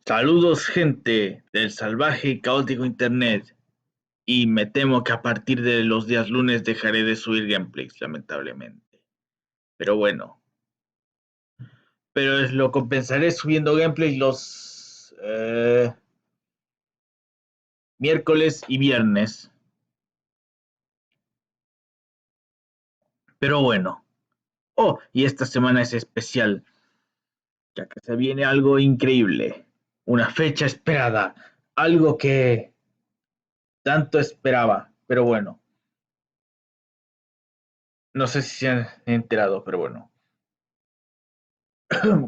Saludos, gente del salvaje y caótico internet. Y me temo que a partir de los días lunes dejaré de subir gameplays, lamentablemente. Pero bueno. Pero lo compensaré subiendo gameplays los miércoles y viernes. Pero bueno. Oh, y esta semana es especial, ya que se viene algo increíble. Una fecha esperada. Algo que tanto esperaba. Pero bueno. No sé si se han enterado, pero bueno.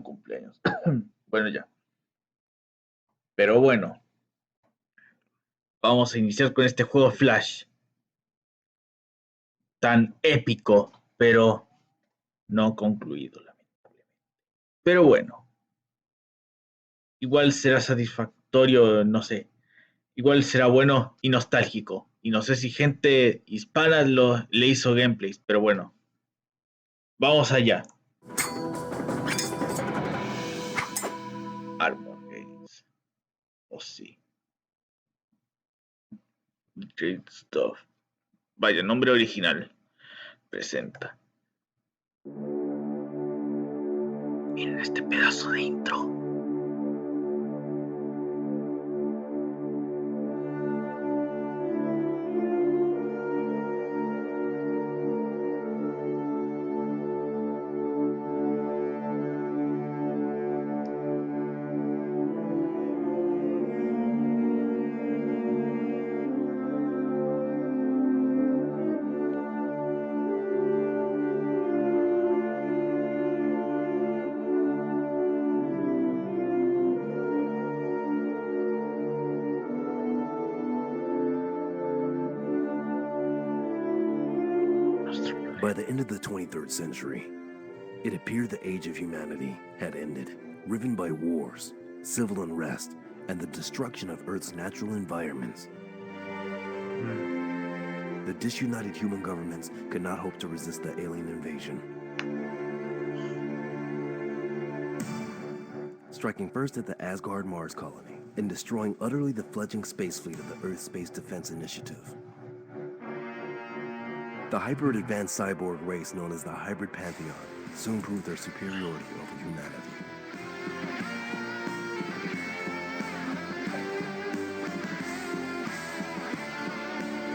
Cumpleaños. Bueno, ya. Pero bueno, vamos a iniciar con este juego Flash. Tan épico, pero no concluido, lamentablemente. Pero bueno, igual será satisfactorio, no sé. Igual será bueno y nostálgico. Y no sé si gente hispana le hizo gameplays, pero bueno. Vamos allá. Armor Games. Oh sí. Great Stuff. Vaya, nombre original. Presenta. Miren este pedazo de intro. By the end of the 23rd century, it appeared the age of humanity had ended, riven by wars, civil unrest, and the destruction of Earth's natural environments. The disunited human governments could not hope to resist the alien invasion. Striking first at the Asgard Mars colony and destroying utterly the fledgling space fleet of the Earth Space Defense Initiative. The hybrid advanced cyborg race known as the Hybrid Pantheon soon proved their superiority over humanity.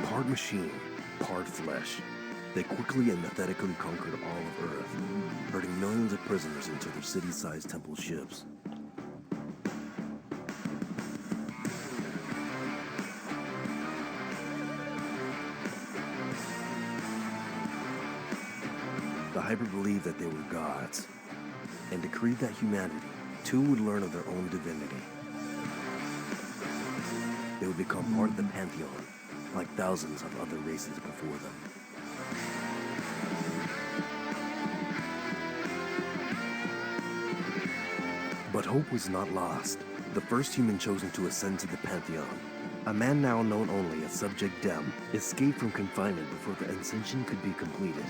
Part machine, part flesh, they quickly and methodically conquered all of Earth, herding millions of prisoners into their city-sized temple ships. The hybrid believed that they were gods, and decreed that humanity, too, would learn of their own divinity. They would become part of the Pantheon, like thousands of other races before them. But hope was not lost. The first human chosen to ascend to the Pantheon, a man now known only as Subject Dem, escaped from confinement before the ascension could be completed.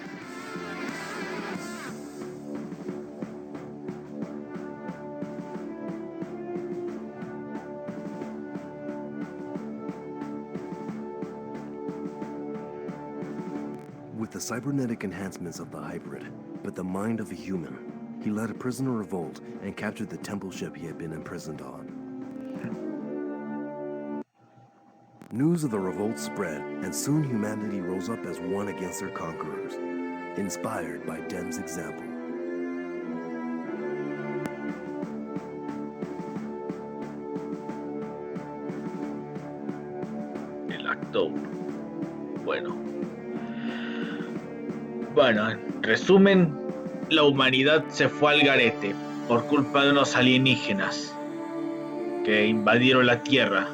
With the cybernetic enhancements of the hybrid, but the mind of a human, he led a prisoner revolt and captured the temple ship he had been imprisoned on. News of the revolt spread, and soon humanity rose up as one against their conquerors, inspired by Dem's example. El acto 1. Bueno, en resumen, la humanidad se fue al garete por culpa de unos alienígenas que invadieron la Tierra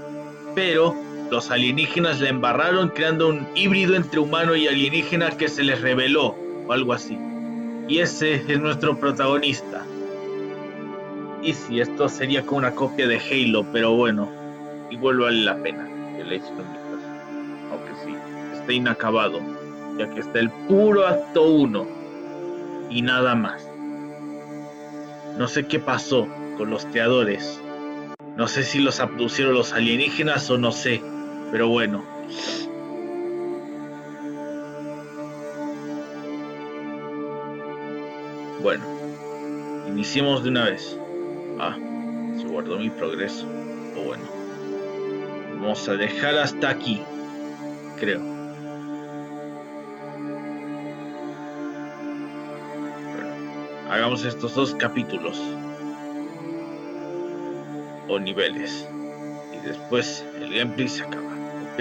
pero los alienígenas la embarraron creando un híbrido entre humano y alienígena que se les reveló, o algo así. Y ese es nuestro protagonista. Y sí, esto sería como una copia de Halo, pero bueno, igual vale la pena que le echen un vistazo. Aunque sí, está inacabado, ya que está el puro acto 1 y nada más. No sé qué pasó con los creadores. No sé si los abducieron los alienígenas o no sé, pero bueno. Bueno, iniciemos de una vez. Ah, se guardó mi progreso. O bueno, vamos a dejar hasta aquí, creo. Bueno, hagamos estos 2 capítulos o niveles y después el gameplay se acaba, ¿ok?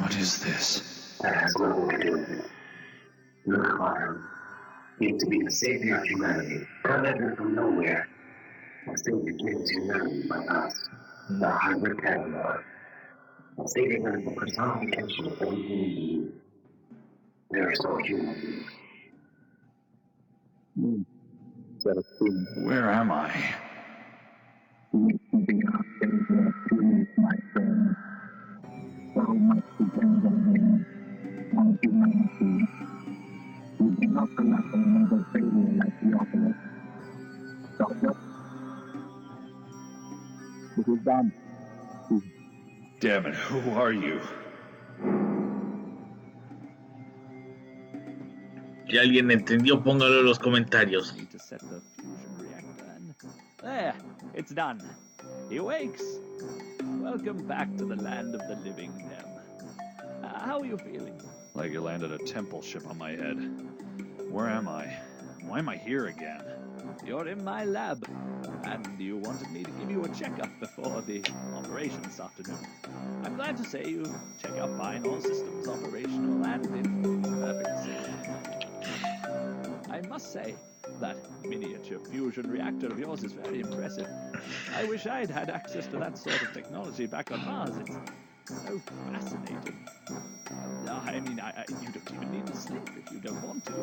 What is this? That's what we're doing. Your harm needs to be the savior of humanity. Come in from nowhere. A savior given to humanity by us, the hybrid catalog. A savior is the personification of every human being. They are so human. Where am I? Damn it, who are you? Si alguien entendió, póngalo en los comentarios. Need to set the fusion reactor and there, it's done. He wakes. Welcome back to the land of the living, Dem. How are you feeling? Like you landed a temple ship on my head. Where am I? Why am I here again? You're in my lab, and you wanted me to give you a checkup before the operation this afternoon. I'm glad to say you check out fine, all systems operational and in perfect sync. I must say, that miniature fusion reactor of yours is very impressive. I wish I'd had access to that sort of technology back on Mars. It's so fascinating. I mean, you don't even need to sleep if you don't want to.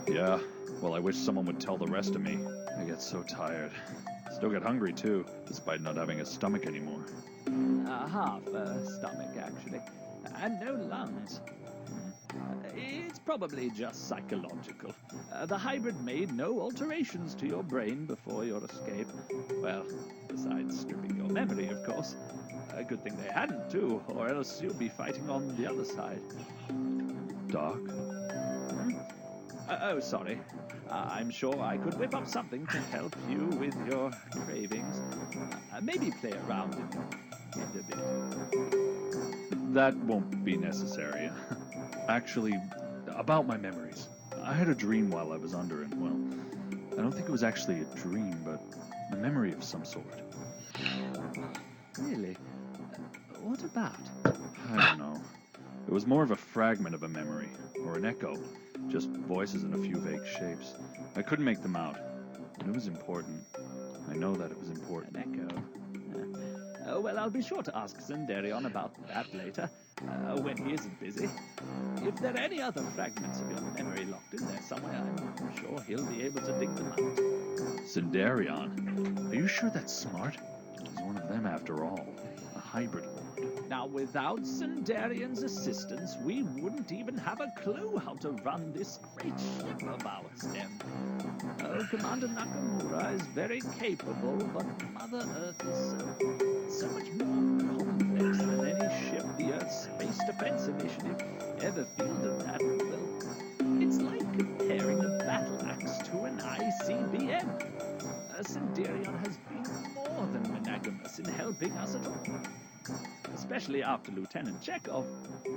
Yeah, well, I wish someone would tell the rest of me. I get so tired. Still get hungry, too, despite not having a stomach anymore. Half a stomach, actually. And no lungs. It's probably just psychological. The hybrid made no alterations to your brain before your escape. Well, besides stripping your memory, of course. A good thing they hadn't, too, or else you'll be fighting on the other side. Doc? Oh, sorry. I'm sure I could whip up something to help you with your cravings. Maybe play around in your head a bit. That won't be necessary. Actually, about my memories. I had a dream while I was under it. Well, I don't think it was actually a dream, but a memory of some sort. Really? What about? I don't know. It was more of a fragment of a memory, or an echo. Just voices and a few vague shapes. I couldn't make them out, but it was important. I know that it was important. An echo? Well, I'll be sure to ask Zendarion about that later, when he isn't busy. If there are any other fragments of your memory locked in there somewhere, I'm sure he'll be able to dig them out. Zendarion? Are you sure that's smart? He's one of them after all. A hybrid lord. Now, without Zendarion's assistance, we wouldn't even have a clue how to run this great ship of ours, Dem. Oh, Commander Nakamura is very capable, but Mother Earth is so much more complex than any ship the Earth's Space Defense Initiative ever fielded that. Well, it's like comparing a battle axe to an ICBM. Zendarion has been more than monogamous in helping us at all. Especially after Lieutenant Chekhov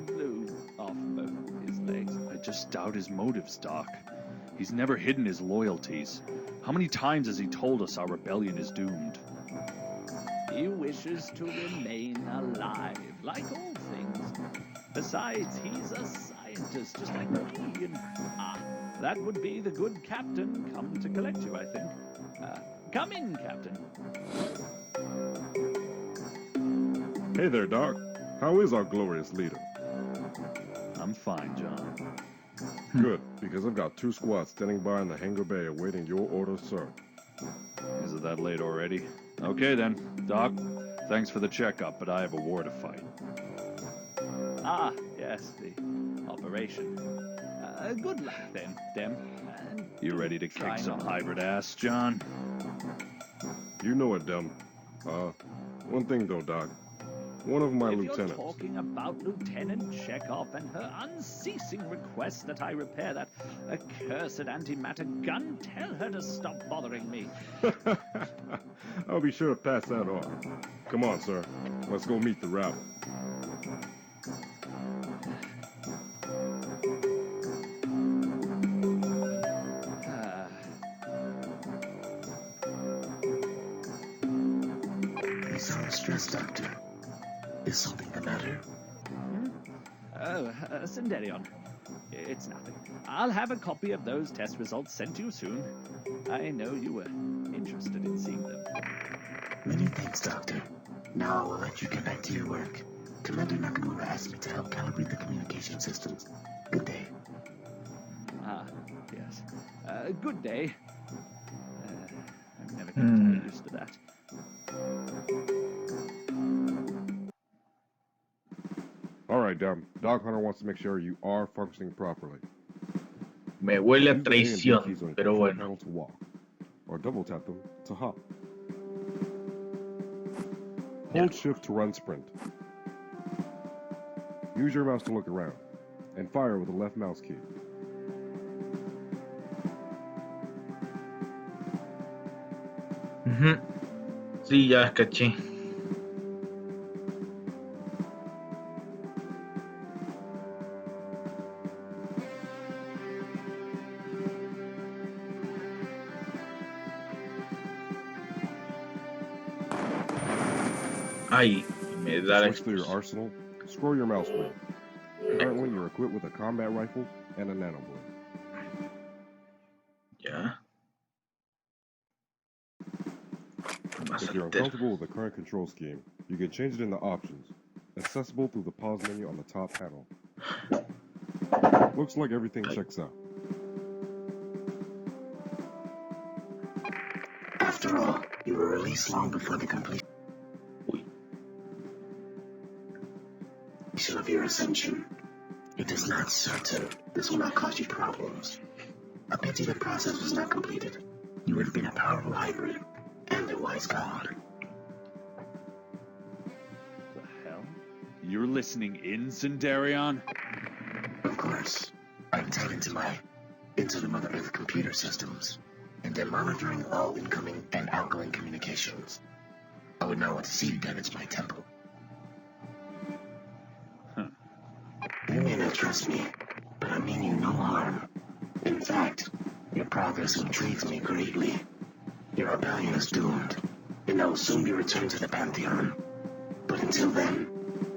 blew off both his legs. I just doubt his motives, Doc. He's never hidden his loyalties. How many times has he told us our rebellion is doomed? He wishes to remain alive, like all things. Besides, he's a visitors, just like me. And, that would be the good captain come to collect you, I think. Come in, Captain. Hey there, Doc. How is our glorious leader? I'm fine, John. Good, because I've got 2 squads standing by in the hangar bay awaiting your orders, sir. Is it that late already? Okay then, Doc. Thanks for the checkup, but I have a war to fight. Yes, the operation. Good luck then, Dem. You ready to kick Try some not. hybrid ass, John? You know it, Dem. One thing though, Doc. One of my If lieutenants. you're talking about Lieutenant Chekhov and her unceasing request that I repair that accursed antimatter gun, tell her to stop bothering me. I'll be sure to pass that on. Come on, sir. Let's go meet the rabble. You sound stressed, Doctor. Is something the matter? Senderion. It's nothing. I'll have a copy of those test results sent to you soon. I know you were interested in seeing them. Many thanks, Doctor. Now I will let you get back to your work. Commander Nakamura asked me to help calibrate the communication systems. Good day. Yes. Good day. I'm never going to get used to that. Alright, Dem. Doc Hunter wants to make sure you are functioning properly. Me huele a Use the A and D keys traición, on your pero control bueno. panel to walk, or double tap them to hop. Hold shift to run sprint. Use your mouse to look around, and fire with the left mouse key. Sí, ya caché. Ay, me da la Switch through your arsenal, scroll your mouse wheel. Currently, you're equipped with a combat rifle and a nanoblade. Ya. Vas If a you're meter. uncomfortable with the current control scheme, you can change it in the options, accessible through the pause menu on the top panel. Looks like everything checks out. After all, you were released long before the completion of your ascension. It is not certain this will not cause you problems. A pity the process was not completed. You would have been a powerful hybrid and a wise god. The hell? You're listening in, Senderion? Of course, I'm tied into the Mother Earth computer systems, and am monitoring all incoming and outgoing communications. I would not want to see you damage my temple. You may not trust me, but I mean you no harm. In fact, your progress intrigues me greatly. Your rebellion is doomed, and I will soon be returned to the Pantheon. But until then,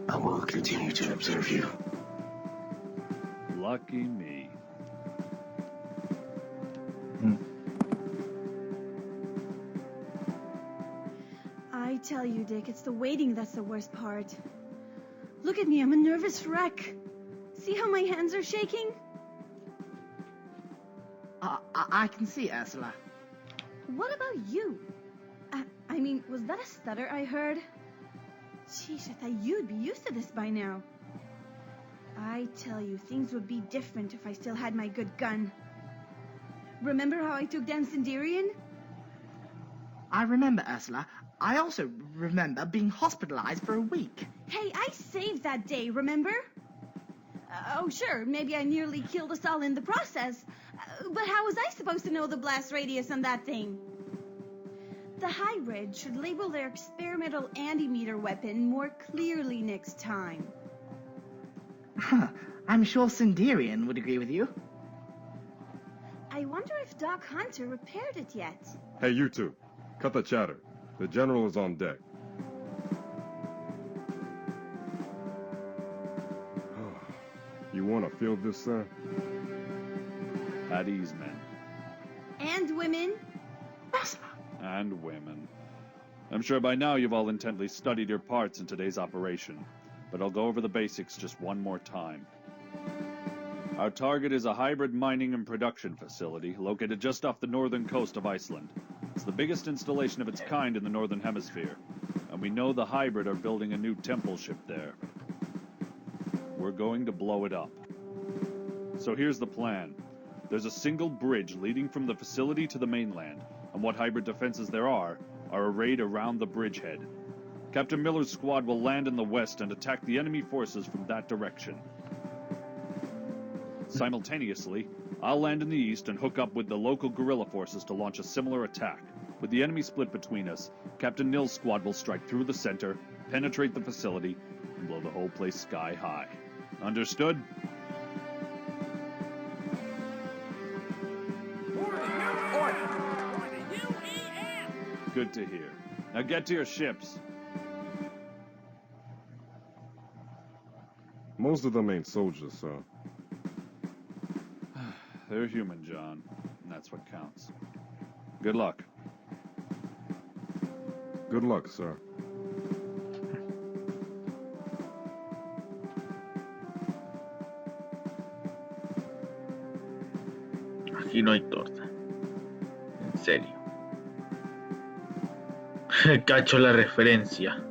I will continue to observe you. Lucky me. I tell you, Dick, it's the waiting that's the worst part. Look at me, I'm a nervous wreck. See how my hands are shaking? I can see, Ursula. What about you? I mean, was that a stutter I heard? Sheesh, I thought you'd be used to this by now. I tell you, things would be different if I still had my good gun. Remember how I took down Senderion? I remember, Ursula. I also remember being hospitalized for a week. Hey, I saved that day, remember? Oh, sure, maybe I nearly killed us all in the process. But how was I supposed to know the blast radius on that thing? The hybrid should label their experimental antimeter weapon more clearly next time. I'm sure Senderion would agree with you. I wonder if Doc Hunter repaired it yet. Hey, you two. Cut the chatter. The general is on deck. You want to field this, sir? At ease, men. And women. And women. I'm sure by now you've all intently studied your parts in today's operation, but I'll go over the basics just one more time. Our target is a hybrid mining and production facility located just off the northern coast of Iceland. It's the biggest installation of its kind in the northern hemisphere, and we know the hybrid are building a new temple ship there. We're going to blow it up. So here's the plan. There's a single bridge leading from the facility to the mainland, and what hybrid defenses there are arrayed around the bridgehead. Captain Miller's squad will land in the west and attack the enemy forces from that direction. Simultaneously, I'll land in the east and hook up with the local guerrilla forces to launch a similar attack. With the enemy split between us, Captain Nil's squad will strike through the center, penetrate the facility, and blow the whole place sky high. Understood? Good to hear. Now get to your ships. Most of them ain't soldiers, sir. They're human, John, and that's what counts. Good luck. Good luck, sir. Aquí no hay torta. En serio. Cacho la referencia.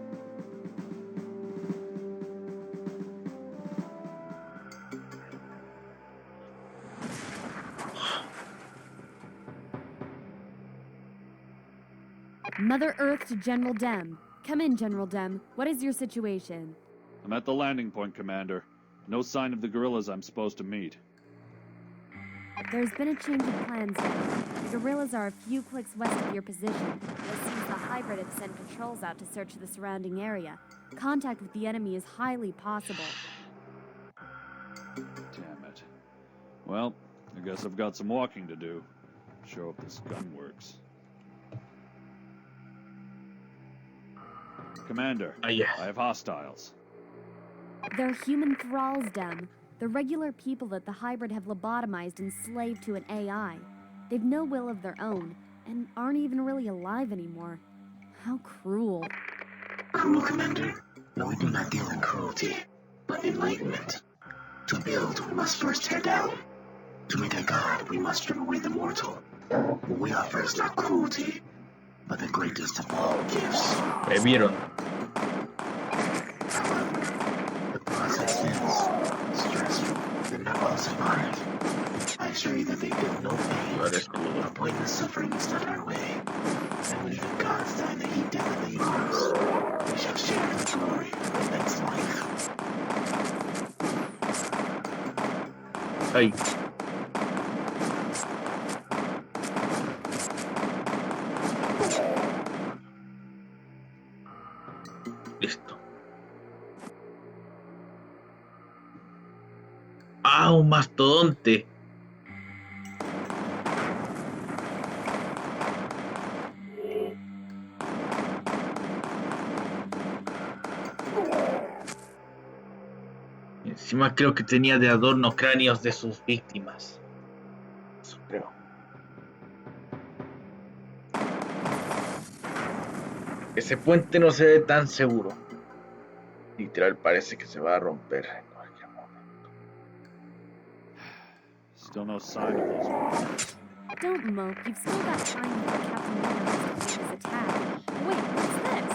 Mother Earth to General Dem. Come in, General Dem. What is your situation? I'm at the landing point, Commander. No sign of the guerrillas I'm supposed to meet. There's been a change of plans now. The guerrillas are a few clicks west of your position. It seems the hybrid have sent patrols out to search the surrounding area. Contact with the enemy is highly possible. Damn it. Well, I guess I've got some walking to do. Show if this gun works. Commander, Yes. I have hostiles. They're human thralls, Dem. The regular people that the hybrid have lobotomized and slaved to an AI. They've no will of their own, and aren't even really alive anymore. How cruel. Cruel, Commander? No, we do not deal in cruelty, but enlightenment. To build, we must first tear down. To meet a god, we must strip away the mortal. What we offer is not cruelty, but the greatest of all gifts. Bebieron. The process is stressful and not also hard. I assure you that they feel no pain. Our pointless suffering is not our way. And when the gods die in the heat death of the universe, we shall share the glory of the next life. Ay. Listo. ¡Ah, un mastodonte! Y encima creo que tenía de adorno cráneos de sus víctimas. Eso creo. Ese puente no se ve tan seguro. Literal parece que se va a romper en cualquier momento. Still no sign of those ones. Don't mope, you've still got time before Captain Miller has to his attack. Wait, what's this?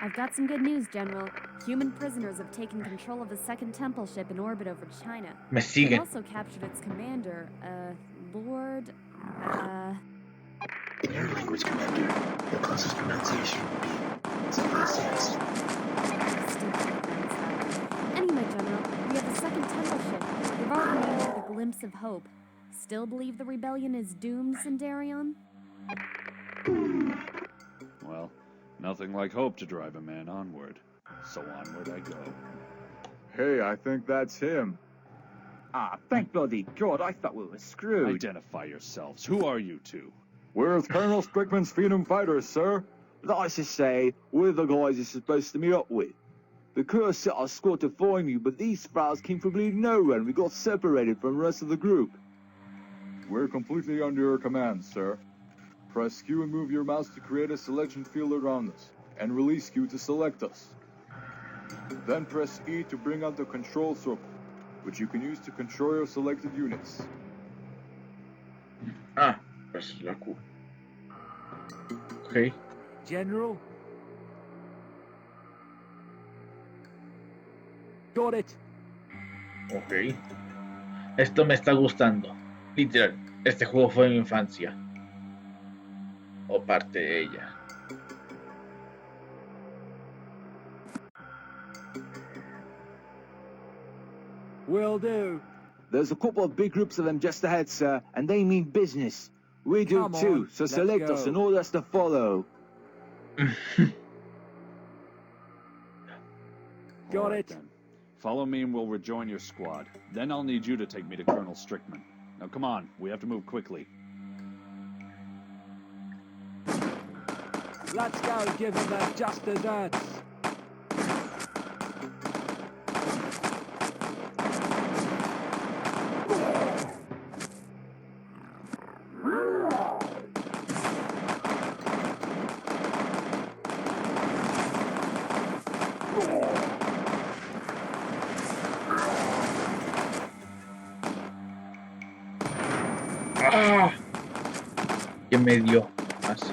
I've got some good news, General. Human prisoners have taken control of a second temple ship in orbit over China. Me They've siguen. also captured its commander, Lord, In your language, Commander, the closest pronunciation would be salvajes. Anyway, General, we have a second temple ship. We've already named it the Glimpse of Hope. Still believe the rebellion is doomed, Sindarion? Well, nothing like hope to drive a man onward. So onward I go. Hey, I think that's him. Ah, thank bloody God, I thought we were screwed. Identify yourselves. Who are you two? We're with Colonel Strickland's Phenom fighters, sir. That is to say, we're the guys you're supposed to meet up with. The crew set our squad to find you, but these sprouts came from really nowhere and we got separated from the rest of the group. We're completely under your command, sir. Press Q and move your mouse to create a selection field around us, and release Q to select us. Then press E to bring out the control circle, which you can use to control your selected units. Ah, pues la Q. Ok. General? Got it. Ok. Esto me está gustando. Literal, este juego fue mi infancia. O parte de ella. Will do. There's a couple of big groups of them just ahead, sir, and they mean business. We do Come too, on, so let's select us go. and all that's to follow. Got All right, it. then. Follow me and we'll rejoin your squad. Then I'll need you to take me to Colonel Strickman. Now come on, we have to move quickly. Let's go give them their just desserts. ¡Ah! Que me dio así.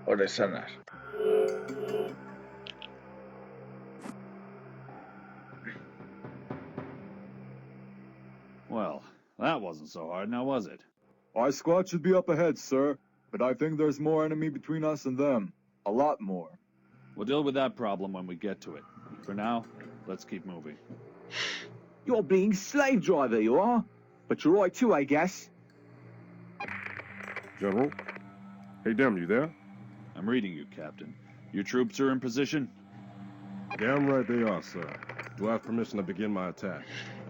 Por sanar. Well, that wasn't so hard, now was it? Our squad should be up ahead, sir, but I think there's more enemy between us and them. A lot more. We'll deal with that problem when we get to it. For now, let's keep moving. You're being slave driver, you are? But you're right too, I guess. General? Hey, Dem, you there? I'm reading you, Captain. Your troops are in position? Damn right they are, sir. Do I have permission to begin my attack?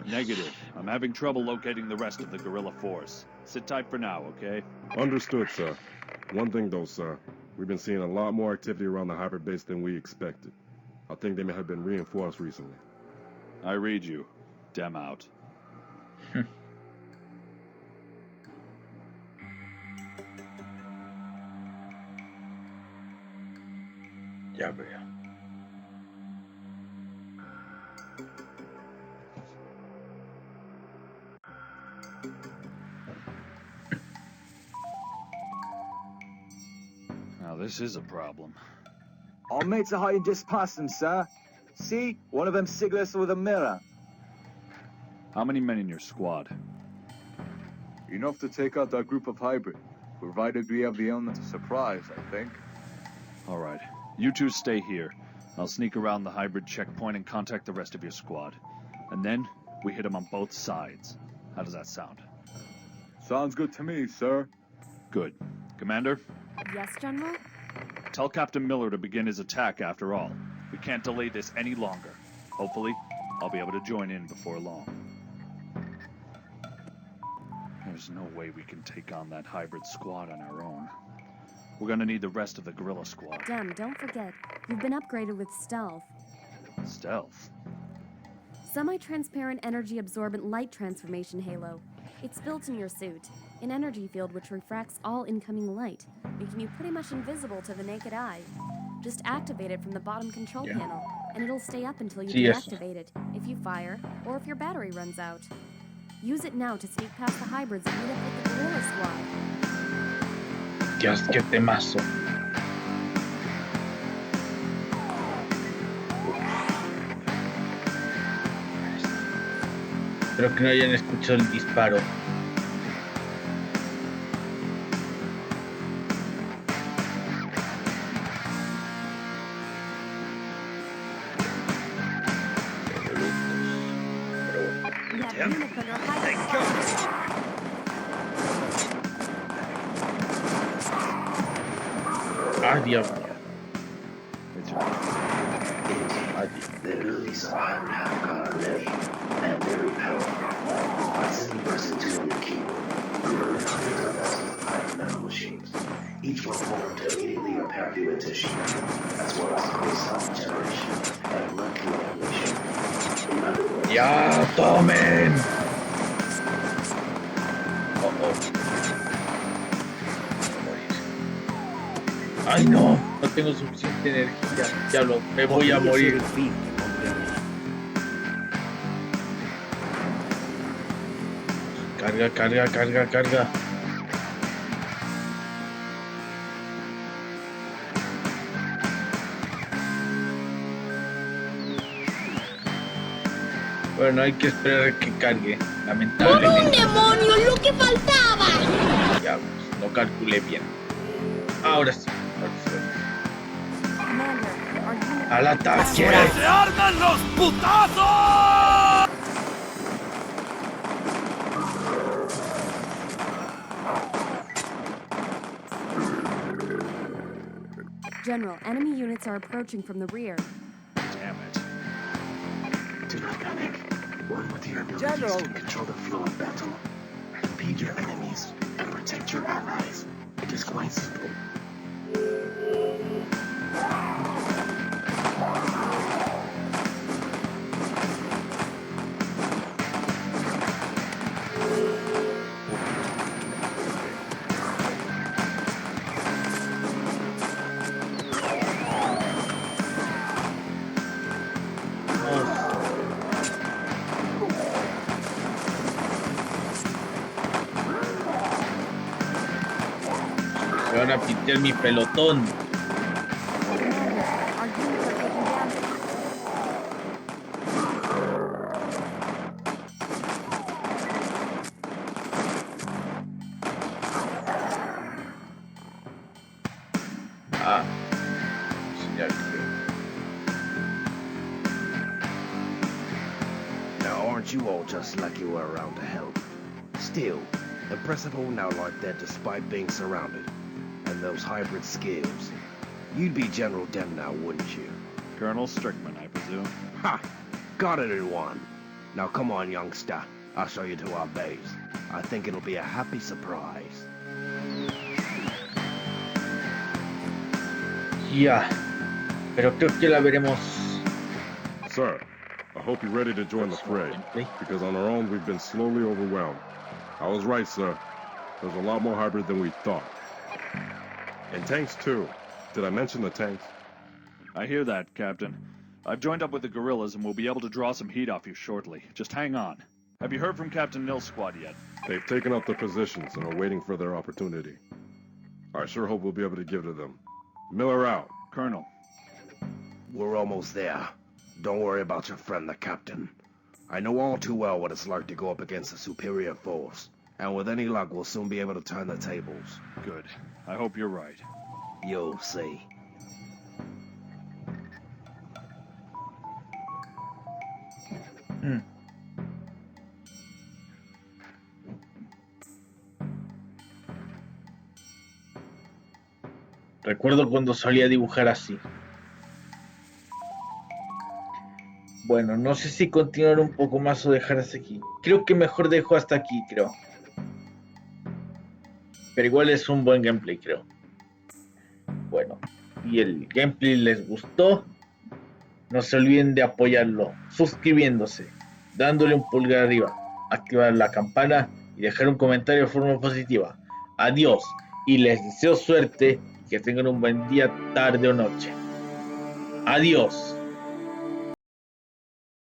Negative. I'm having trouble locating the rest of the guerrilla force. Sit tight for now, okay? Understood, sir. One thing though, sir. We've been seeing a lot more activity around the hybrid base than we expected. I think they may have been reinforced recently. I read you. Dem out. Ya veo. Now this is a problem. Our mates are hiding just past them, sir. See? One of them signaling us with a mirror. How many men in your squad? Enough to take out that group of hybrid, provided we have the element of surprise, I think. All right. You two stay here. I'll sneak around the hybrid checkpoint and contact the rest of your squad. And then, we hit them on both sides. How does that sound? Sounds good to me, sir. Good. Commander, Yes, General? tell Captain Miller to begin his attack after all. We can't delay this any longer. Hopefully, I'll be able to join in before long. There's no way we can take on that hybrid squad on our own. We're gonna need the rest of the guerrilla squad. Dem, don't forget, you've been upgraded with stealth. Stealth? Semi-transparent energy-absorbent light transformation halo. It's built in your suit, an energy field which refracts all incoming light, making you pretty much invisible to the naked eye. Just activate it from the bottom control panel, and it'll stay up until you deactivate it, if you fire, or if your battery runs out. Use it now to sneak past the hybrids and meet up with the guerrilla squad. Dios, qué temazo. Espero que no hayan escuchado el disparo. We have units under hybrid. Ah, Dios. The abilities of hybrid have gone already, and very powerful. By sending person 2 on the keyboard, you learn hundreds of thousands of of nanomachines, each one formed to immediately repair human tissue, as well as cause self-generation and molecular evolution. In other words, ¡Ya tomen! Oh, oh. ¡Ay no! No tengo suficiente energía. Diablo, me voy a morir. Carga, carga, carga, carga. Bueno, hay que esperar a que cargue, lamentablemente. ¡Un demonio, lo que faltaba! Diablos, no calculé bien. Ahora sí, ¡al ataque! ¡Se arman los putazos! General, enemy units are approaching from the rear. Damn it. do not panic. One with your abilities to control the flow of battle, impede your enemies, and protect your allies. It is quite simple. Se van a pintar mi pelotón. Ah, sí, ya creo. Now, aren't you all just lucky we're around to help? Still, impressive holding out like that despite being surrounded. And those hybrid skills. You'd be General Den now, wouldn't you? Colonel Strickman, I presume. Ha! Got it in one. Now come on, youngster. I'll show you to our base. I think it'll be a happy surprise. Ya, pero creo que la veremos. Sir, I hope you're ready to join the fray, because on our own we've been slowly overwhelmed. I was right, sir. There's a lot more hybrid than we thought. And tanks too. Did I mention the tanks? I hear that, Captain. I've joined up with the guerrillas and we'll be able to draw some heat off you shortly. Just hang on. Have you heard from Captain Nil's squad yet? They've taken up their positions and are waiting for their opportunity. I sure hope we'll be able to give it to them. Miller out. Colonel. We're almost there. Don't worry about your friend, the captain. I know all too well what it's like to go up against a superior force. And with any luck, we'll soon be able to turn the tables. Good. I hope you're right. You'll see. Recuerdo cuando solía dibujar así. Bueno, no sé si continuar un poco más o dejar hasta aquí. Creo que mejor dejo hasta aquí, creo. Pero igual es un buen gameplay, creo. Bueno, y el gameplay les gustó, no se olviden de apoyarlo, suscribiéndose, dándole un pulgar arriba, activar la campana y dejar un comentario de forma positiva. Adiós, y les deseo suerte y que tengan un buen día, tarde o noche. Adiós.